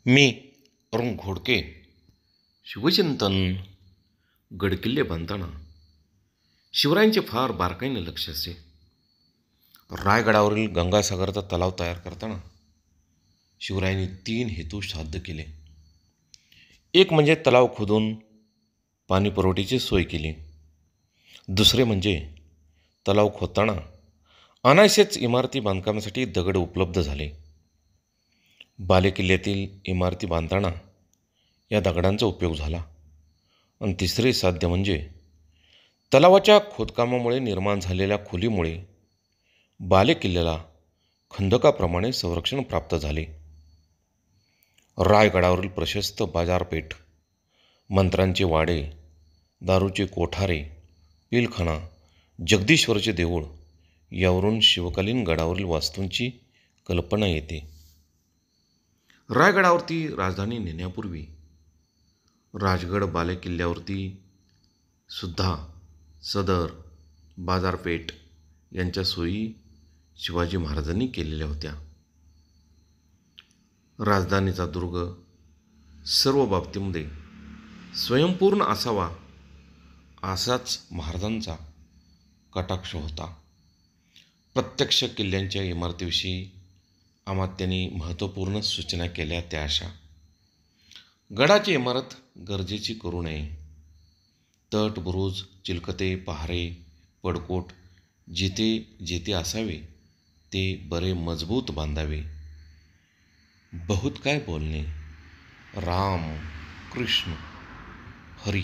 मी अरुण घोडके. शिवचिंतन. गडकिल्ले बांधताना शिवरायांचे फार बारकाईने लक्ष असे. रायगडावरील गंगासागरचा तलाव तयार करताना शिवरायांनी 3 हेतू साध्य केले. एक म्हणजे तलाव खोदून पाणीपुरवठ्याची सोय केली. दुसरे म्हणजे तलाव खोदताना अनायासेच इमारती बांधकामासाठी दगड उपलब्ध झाले. बालेकिल्ल्यातील इमारती बांधताना या दगडांचा उपयोग झाला. आणि तिसरे साध्य म्हणजे तलावाच्या खोदकामामुळे निर्माण झालेल्या खोलीमुळे बालेकिल्ल्याला खंदकाप्रमाणे संरक्षण प्राप्त झाले. रायगडावरील प्रशस्त बाजारपेठ, मंत्र्यांचे वाडे, दारूचे कोठारे, पिलखाना, जगदीश्वरचे देऊळ यावरून शिवकालीन गडावरील वास्तूंची कल्पना येते. रायगडावरती राजधानी नेण्यापूर्वी राजगड बालेकिल्ल्यावरती सुद्धा सदर, बाजारपेठ यांच्या सोयी शिवाजी महाराजांनी केलेल्या होत्या. राजधानीचा दुर्ग सर्व बाबतीमध्ये स्वयंपूर्ण असावा असाच महाराजांचा कटाक्ष होता. प्रत्यक्ष किल्ल्यांच्या इमारतीविषयी अमात्यांनी महत्त्वपूर्ण सूचना केल्या त्या अशा: गडाची इमारत गरजेची करू नये. तट, बुरुज, चिलखते, पहारे, पडकोट जिथे जिथे असावे ते बरे मजबूत बांधावे. बहुत काय बोलणे. राम, कृष्ण, हरी